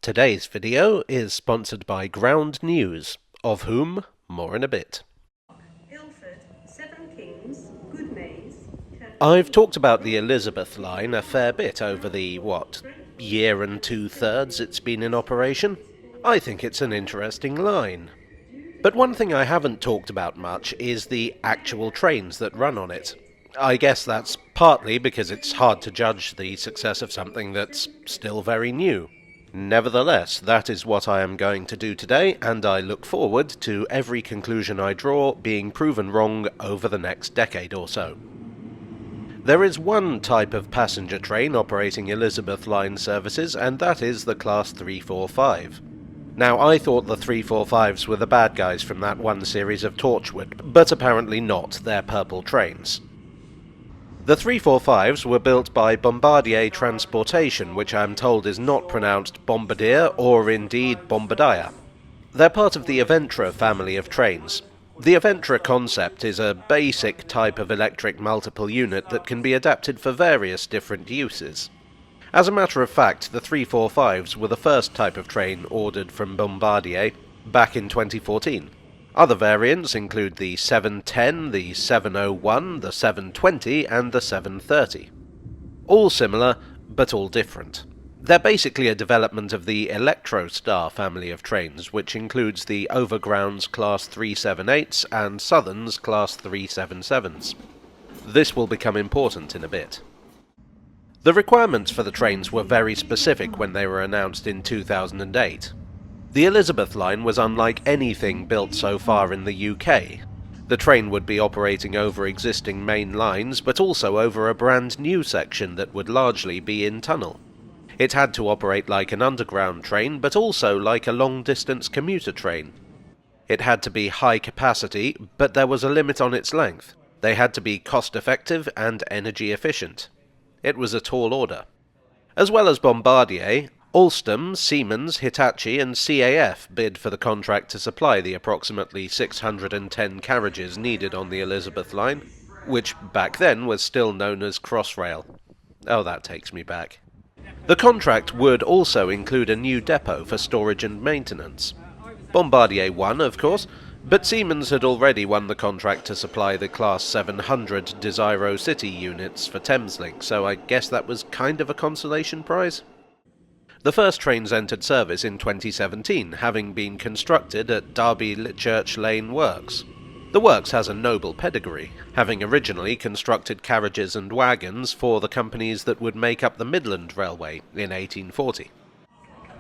Today's video is sponsored by Ground News, of whom more in a bit. Ilford, Seven Kings, Goodmayes. I've talked about the Elizabeth line a fair bit over the, year and 2/3 it's been in operation. I think it's an interesting line. But one thing I haven't talked about much is the actual trains that run on it. I guess that's partly because it's hard to judge the success of something that's still very new. Nevertheless, that is what I am going to do today, and I look forward to every conclusion I draw being proven wrong over the next decade or so. There is one type of passenger train operating Elizabeth Line services, and that is the Class 345. Now, I thought the 345s were the bad guys from that one series of Torchwood, but apparently not, they're purple trains. The 345s were built by Bombardier Transportation, which I am told is not pronounced Bombardier or indeed Bombardier. They're part of the Aventra family of trains. The Aventra concept is a basic type of electric multiple unit that can be adapted for various different uses. As a matter of fact, the 345s were the first type of train ordered from Bombardier back in 2014. Other variants include the 710, the 701, the 720, and the 730. All similar, but all different. They're basically a development of the Electrostar family of trains, which includes the Overground's Class 378s and Southern's Class 377s. This will become important in a bit. The requirements for the trains were very specific when they were announced in 2008. The Elizabeth line was unlike anything built so far in the UK. The train would be operating over existing main lines, but also over a brand new section that would largely be in tunnel. It had to operate like an underground train, but also like a long-distance commuter train. It had to be high capacity, but there was a limit on its length. They had to be cost-effective and energy efficient. It was a tall order. As well as Bombardier, Alstom, Siemens, Hitachi and CAF bid for the contract to supply the approximately 610 carriages needed on the Elizabeth line, which back then was still known as Crossrail. Oh, that takes me back. The contract would also include a new depot for storage and maintenance. Bombardier won, of course, but Siemens had already won the contract to supply the Class 700 Desiro City units for Thameslink, so I guess that was kind of a consolation prize. The first trains entered service in 2017, having been constructed at Derby Litchurch Lane Works. The works has a noble pedigree, having originally constructed carriages and wagons for the companies that would make up the Midland Railway in 1840.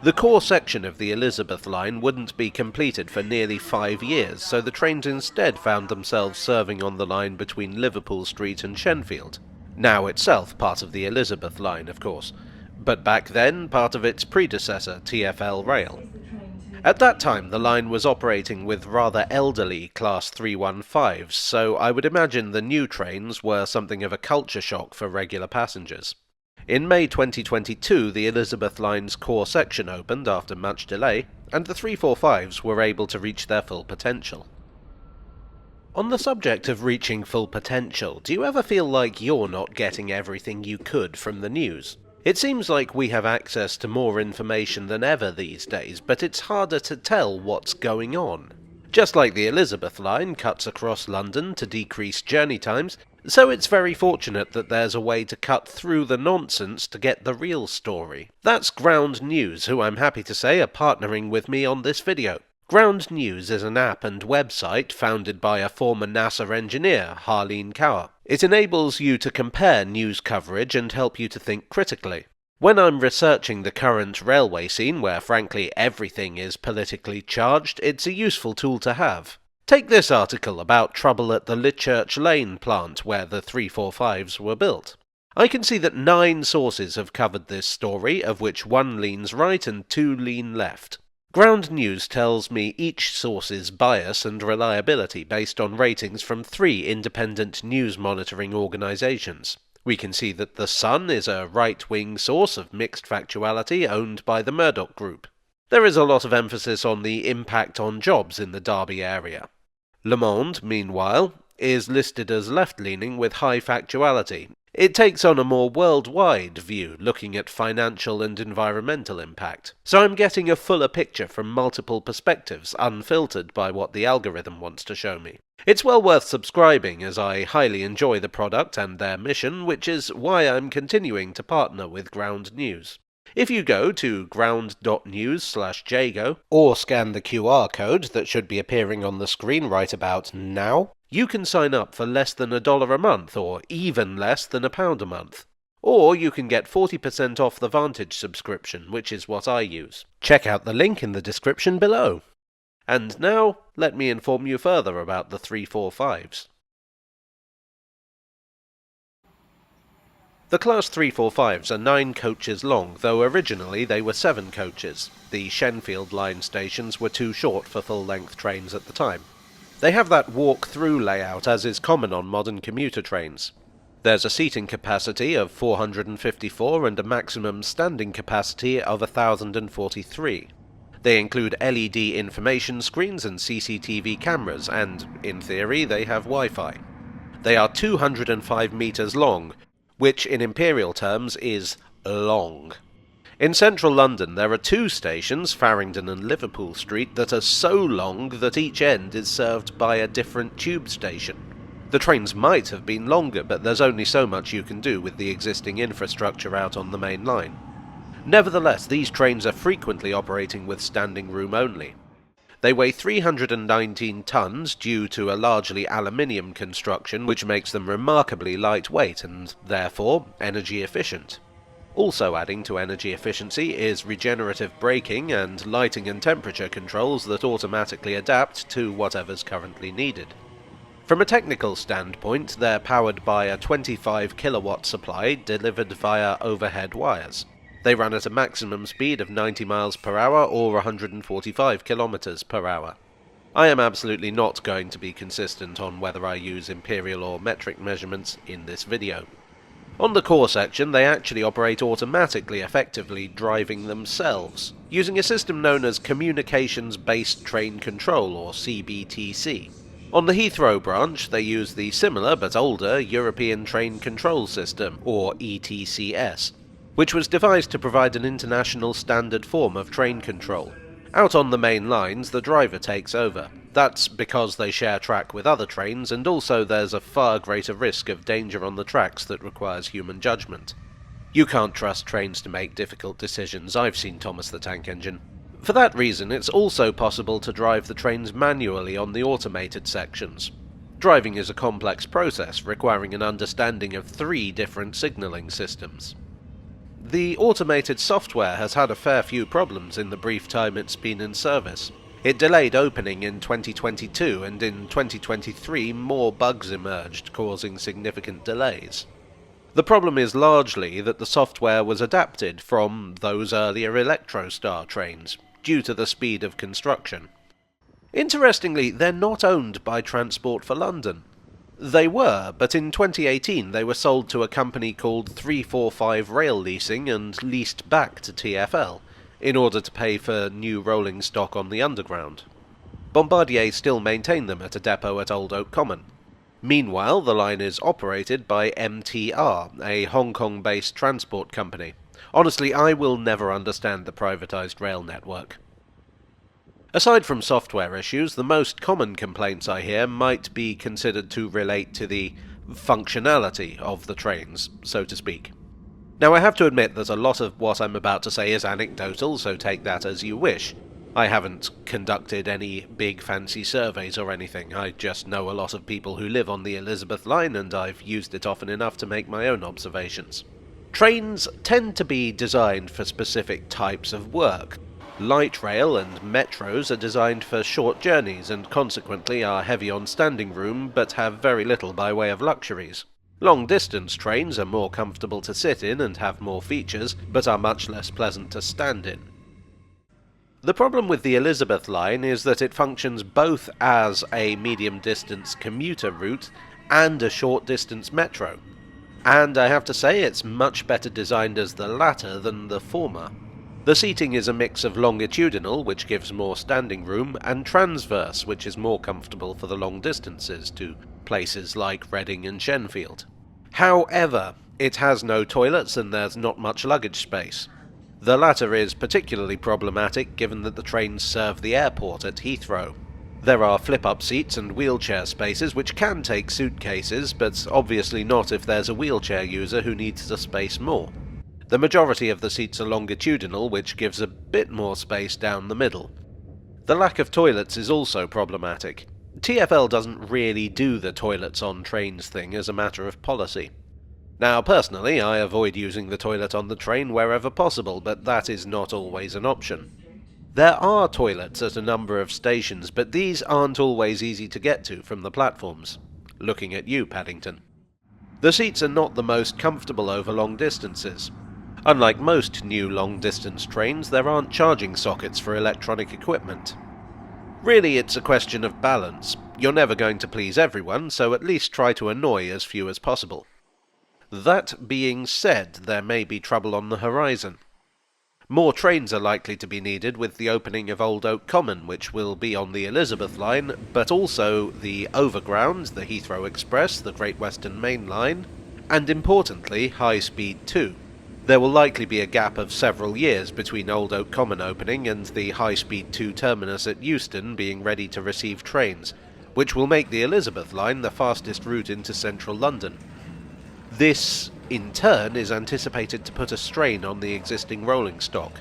The core section of the Elizabeth line wouldn't be completed for nearly 5 years, so the trains instead found themselves serving on the line between Liverpool Street and Shenfield, now itself part of the Elizabeth line, of course, but back then part of its predecessor, TfL Rail. At that time, the line was operating with rather elderly Class 315s, so I would imagine the new trains were something of a culture shock for regular passengers. In May 2022, the Elizabeth line's core section opened after much delay, and the 345s were able to reach their full potential. On the subject of reaching full potential, do you ever feel like you're not getting everything you could from the news? It seems like we have access to more information than ever these days, but it's harder to tell what's going on. Just like the Elizabeth line cuts across London to decrease journey times, so it's very fortunate that there's a way to cut through the nonsense to get the real story. That's Ground News, who I'm happy to say are partnering with me on this video. Ground News is an app and website founded by a former NASA engineer, Harleen Kaur. It enables you to compare news coverage and help you to think critically. When I'm researching the current railway scene, where frankly everything is politically charged, it's a useful tool to have. Take this article about trouble at the Litchurch Lane plant where the 345s were built. I can see that 9 sources have covered this story, of which 1 leans right and 2 lean left. Ground News tells me each source's bias and reliability based on ratings from 3 independent news monitoring organisations. We can see that The Sun is a right-wing source of mixed factuality owned by the Murdoch Group. There is a lot of emphasis on the impact on jobs in the Derby area. Le Monde, meanwhile, is listed as left-leaning with high factuality, It takes on a more worldwide view, looking at financial and environmental impact, so I'm getting a fuller picture from multiple perspectives, unfiltered by what the algorithm wants to show me. It's well worth subscribing, as I highly enjoy the product and their mission, which is why I'm continuing to partner with Ground News. If you go to ground.news/jago, or scan the QR code that should be appearing on the screen right about now, you can sign up for less than $1 a month, or even less than £1 a month. Or you can get 40% off the Vantage subscription, which is what I use. Check out the link in the description below. And now, let me inform you further about the 345s. The Class 345s are 9 coaches long, though originally they were 7 coaches. The Shenfield line stations were too short for full-length trains at the time. They have that walk-through layout as is common on modern commuter trains. There's a seating capacity of 454 and a maximum standing capacity of 1,043. They include LED information screens and CCTV cameras, and, in theory, they have Wi-Fi. They are 205 metres long, which in imperial terms is long. In central London there are 2 stations, Farringdon and Liverpool Street, that are so long that each end is served by a different tube station. The trains might have been longer, but there's only so much you can do with the existing infrastructure out on the main line. Nevertheless, these trains are frequently operating with standing room only. They weigh 319 tons due to a largely aluminium construction, which makes them remarkably lightweight and, therefore, energy efficient. Also adding to energy efficiency is regenerative braking and lighting and temperature controls that automatically adapt to whatever's currently needed. From a technical standpoint, they're powered by a 25 kilowatt supply delivered via overhead wires. They run at a maximum speed of 90 miles per hour or 145 kilometers per hour. I am absolutely not going to be consistent on whether I use imperial or metric measurements in this video. On the core section, they actually operate automatically, effectively driving themselves, using a system known as Communications-Based Train Control, or CBTC. On the Heathrow branch, they use the similar but older European Train Control System, or ETCS, which was devised to provide an international standard form of train control. Out on the main lines, the driver takes over. That's because they share track with other trains, and also there's a far greater risk of danger on the tracks that requires human judgment. You can't trust trains to make difficult decisions. I've seen Thomas the Tank Engine. For that reason, it's also possible to drive the trains manually on the automated sections. Driving is a complex process, requiring an understanding of 3 different signalling systems. The automated software has had a fair few problems in the brief time it's been in service. It delayed opening in 2022, and in 2023 more bugs emerged, causing significant delays. The problem is largely that the software was adapted from those earlier Electrostar trains, due to the speed of construction. Interestingly, they're not owned by Transport for London. They were, but in 2018 they were sold to a company called 345 Rail Leasing and leased back to TfL, in order to pay for new rolling stock on the Underground. Bombardier still maintain them at a depot at Old Oak Common. Meanwhile, the line is operated by MTR, a Hong Kong-based transport company. Honestly, I will never understand the privatized rail network. Aside from software issues, the most common complaints I hear might be considered to relate to the functionality of the trains, so to speak. Now, I have to admit that a lot of what I'm about to say is anecdotal, so take that as you wish. I haven't conducted any big fancy surveys or anything. I just know a lot of people who live on the Elizabeth line, and I've used it often enough to make my own observations. Trains tend to be designed for specific types of work. Light rail and metros are designed for short journeys and consequently are heavy on standing room but have very little by way of luxuries. Long-distance trains are more comfortable to sit in and have more features, but are much less pleasant to stand in. The problem with the Elizabeth line is that it functions both as a medium-distance commuter route and a short-distance metro. And I have to say it's much better designed as the latter than the former. The seating is a mix of longitudinal, which gives more standing room, and transverse, which is more comfortable for the long distances to places like Reading and Shenfield. However, it has no toilets and there's not much luggage space. The latter is particularly problematic given that the trains serve the airport at Heathrow. There are flip-up seats and wheelchair spaces which can take suitcases, but obviously not if there's a wheelchair user who needs the space more. The majority of the seats are longitudinal, which gives a bit more space down the middle. The lack of toilets is also problematic. TfL doesn't really do the toilets on trains thing as a matter of policy. Now, personally, I avoid using the toilet on the train wherever possible, but that is not always an option. There are toilets at a number of stations, but these aren't always easy to get to from the platforms. Looking at you, Paddington. The seats are not the most comfortable over long distances. Unlike most new long-distance trains, there aren't charging sockets for electronic equipment. Really, it's a question of balance. You're never going to please everyone, so at least try to annoy as few as possible. That being said, there may be trouble on the horizon. More trains are likely to be needed with the opening of Old Oak Common, which will be on the Elizabeth line, but also the Overground, the Heathrow Express, the Great Western Main Line, and importantly, High Speed 2. There will likely be a gap of several years between Old Oak Common opening and the High Speed 2 terminus at Euston being ready to receive trains, which will make the Elizabeth line the fastest route into central London. This, in turn, is anticipated to put a strain on the existing rolling stock.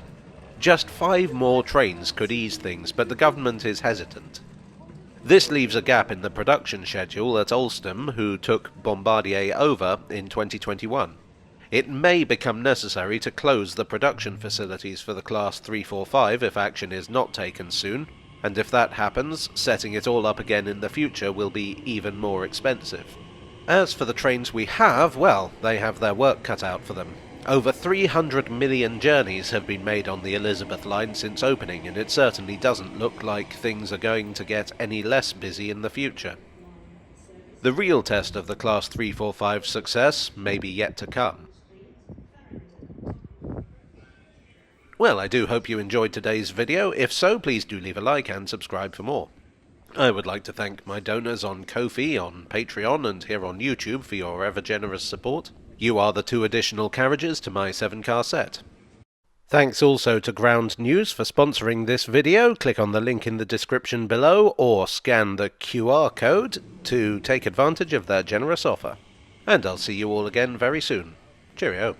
Just 5 more trains could ease things, but the government is hesitant. This leaves a gap in the production schedule at Alstom, who took Bombardier over in 2021. It may become necessary to close the production facilities for the Class 345 if action is not taken soon, and if that happens, setting it all up again in the future will be even more expensive. As for the trains we have, well, they have their work cut out for them. Over 300 million journeys have been made on the Elizabeth line since opening, and it certainly doesn't look like things are going to get any less busy in the future. The real test of the Class 345's success may be yet to come. Well, I do hope you enjoyed today's video. If so, please do leave a like and subscribe for more. I would like to thank my donors on Ko-fi, on Patreon, and here on YouTube for your ever-generous support. You are the 2 additional carriages to my 7-car set. Thanks also to Ground News for sponsoring this video. Click on the link in the description below, or scan the QR code to take advantage of their generous offer. And I'll see you all again very soon. Cheerio.